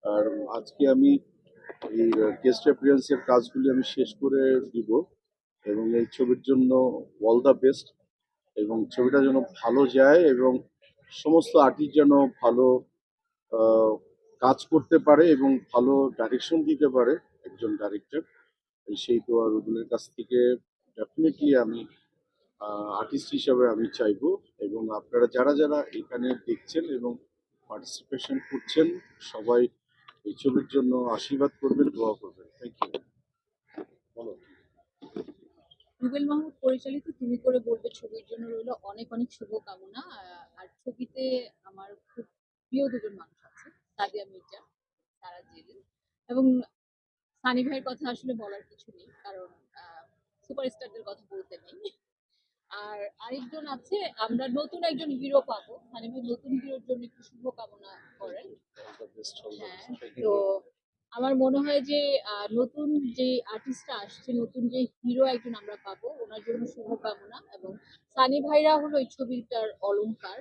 আর আজকে আমি এই গেস্ট অ্যাপিয়ারেন্সের কাজগুলি আমি শেষ করে দিব এবং এই ছবির জন্য অল দ্য বেস্ট এবং ছবিটা যেন ভালো যায় এবং সমস্ত আর্টিস্ট যেন ভালো আহ, কাজ করতে পারে এবং ভালো ডাইরেকশন দিতে পারে একজন ডাইরেক্টর। সেই দোয়া রুবেলের কাছ থেকে ডেফিনেটলি আমি আর্টিস্ট হিসাবে আমি চাইবো এবং আপনারা যারা যারা এখানে দেখছেন এবং পার্টিসিপেশন করছেন সবাই এই ছবির জন্য আশীর্বাদ করবেন, দোয়া করবেন। Thank you. বলো। রুবেল মাহমুদ পরিচালিত তুমি করে বলবে ছবির জন্য রইল অনেক অনেক শুভকামনা। আর ছবিতে আমার খুব প্রিয় দুজন মানুষ আছে, সাদিয়া মির্জা, সারা জেরিন এবং সানি ভাইয়ের কথা আসলে বলার কিছু নেই, কারণ সুপারস্টারদের কথা বলতে নেই। আর আরেকজন আছে, আমরা নতুন একজন হিরো পাবো, সানি ভাই নতুন হিরোর জন্য একটু শুভকামনা করেন। হ্যাঁ, তো আমার মনে হয় যে নতুন যে আর্টিস্টরা আসছে, নতুন যে হিরো একজন আমরা পাবো, ওনার জন্য শুভকামনা। এবং সানি ভাইরা হলো এই ছবিটার অলংকার।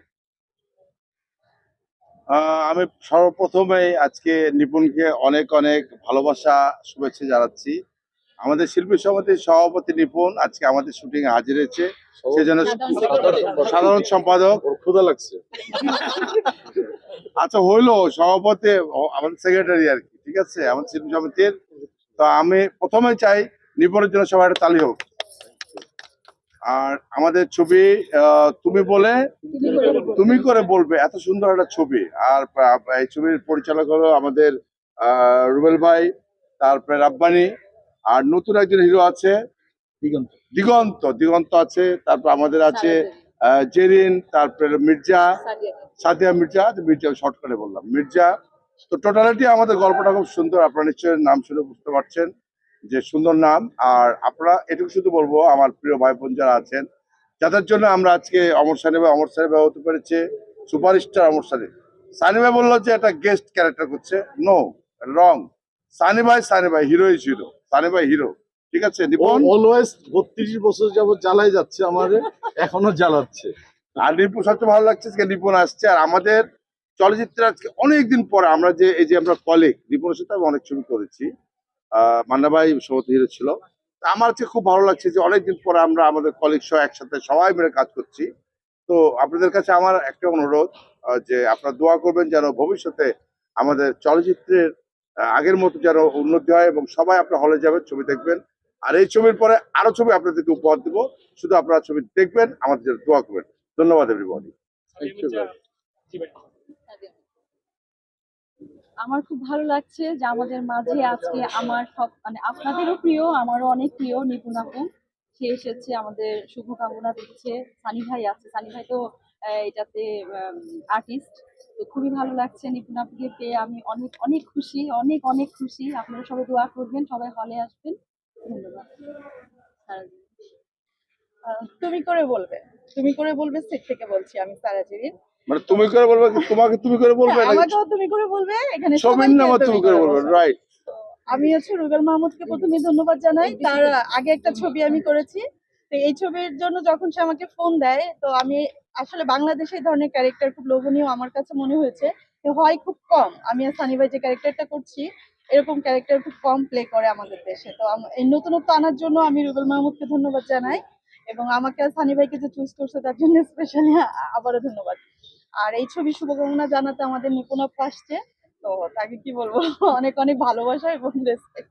আমি সর্বপ্রথমে আজকে নিপুণকে অনেক অনেক ভালোবাসা শুভেচ্ছা জানাচ্ছি। আমাদের শিল্পী সমিতির সভাপতি নিপুণ আজকে আমাদের শুটিং এ হাজির হয়েছে, সেজন্য সাধারণ সম্পাদক ক্ষুধা লাগছে। আচ্ছা হইলো সভাপতি আমাদের সেক্রেটারি আর কি, ঠিক আছে আমাদের শিল্পী সমিতির। তো আমি প্রথমে চাই নিপুণের জন্য সবাই একটা তালি হোক। আর আমাদের ছবি তুমি বলে তুমি করে বলবে, এত সুন্দর একটা ছবি। আর এই ছবির পরিচালক হলো আমাদের রুবেল ভাই, তারপরে রাব্বানি, আর নতুন একজন হিরো আছে দিগন্ত দিগন্ত আছে, তারপর আমাদের আছে জেরিন, তারপরে মির্জা, সাদিয়া মির্জা, মির্জা শর্ট করে বললাম মির্জা। তো টোটালিটি আমাদের গল্পটা খুব সুন্দর, আপনারা নিশ্চয়ই নাম শুনে বুঝতে পারছেন যে সুন্দর নাম। আর আপনারা এটুকু শুধু বলবো, আমার প্রিয় ভাই বোন যারা আছেন, যাদের জন্য আমরা আজকে অমর সানি ভাই হতে পেরেছে সুপারস্টার অমর সানি। সানি ভাই বললো যে একটা গেস্ট ক্যারেক্টার করছে, নো, রং। সানি ভাই হিরো ইজ হিরো, সানি ভাই হিরো, ঠিক আছে। অলওয়েজ 32 বছর যাবত জ্বালাই যাচ্ছে আমারে, এখনো জ্বালাচ্ছে। আর নিপুণ সবচেয়ে ভালো লাগছে আজকে নিপুণ আসছে। আর আমাদের চলচ্চিত্রে আজকে অনেকদিন পরে আমরা যে এই যে আমরা কলিগ, নিপুণের সাথে আমি অনেক ছবি করেছি, মান্না ভাই সৌত হিরো ছিল। তা আমার আজকে খুব ভালো লাগছে যে অনেকদিন পরে আমরা আমাদের কলিগ সহ একসাথে সবাই মিলে কাজ করছি। তো আপনাদের কাছে আমার একটা অনুরোধ, যে আপনারা দোয়া করবেন যেন ভবিষ্যতে আমাদের চলচ্চিত্রের আগের মতো যেন উন্নতি হয় এবং সবাই আপনার হলে যাবেন, ছবি দেখবেন। আর এই ছবির পরে আরো ছবি আপনাদেরকে উপহার দিব, শুধু আপনারা ছবি দেখবেন, আমাদের জন্য দোয়া করবেন। ধন্যবাদ এভরিবডি। আমার খুব ভালো লাগছে যে আমাদের মাঝে আজকে আমার সব মানে আপনাদেরও প্রিয়, আমারও অনেক প্রিয় নিপুণ আপু সে এসেছে, আমাদের শুভকামনা দিচ্ছে। সানি ভাই আছে, সানি ভাই তো এটাতে আর্টিস্ট। তো খুবই ভালো লাগছে নিপুণ আপুকে পেয়ে, আমি অনেক অনেক খুশি, অনেক অনেক খুশি। আপনারা সবাই দোয়া করবেন, সবাই হলে আসবেন। ধন্যবাদ। তুমি করে বলবে, তুমি করে বলবে সেট থেকে বলছি আমি সারা জেরিন। মানে তুমি করে বলবে, তোমাকে তুমি করে বলবে, হ্যাঁ, আমাকেও তুমি করে বলবে, এখানে ছবির নাম তুমি করে বলবে, রাইট। আমি হচ্ছে রুবেল মাহমুদকে প্রথমে ধন্যবাদ জানাই। তার আগে একটা ছবি আমি করেছি, তো এই ছবির জন্য যখন সে আমাকে ফোন দেয়, তো আমি আসলে বাংলাদেশে এই ধরনের ক্যারেক্টার খুব লোভনীয় আমার কাছে মনে হয়েছে, হয় খুব কম। আমি আর সানি ভাই যে ক্যারেক্টারটা করছি, এরকম ক্যারেক্টার খুব কম প্লে করে আমাদের দেশে। তো এই নতুনত্ব আনার জন্য আমি রুবেল মাহমুদকে ধন্যবাদ জানাই এবং আমাকে আর সানি ভাইকে যে চুজ করছে তার জন্য স্পেশালি আবারও ধন্যবাদ। আর এই ছবি শুভকামনা জানাতে আমাদের নিপুণ আপু আসছে, তো তাকে কি বলবো, অনেক অনেক ভালোবাসা এবং রেসপেক্ট।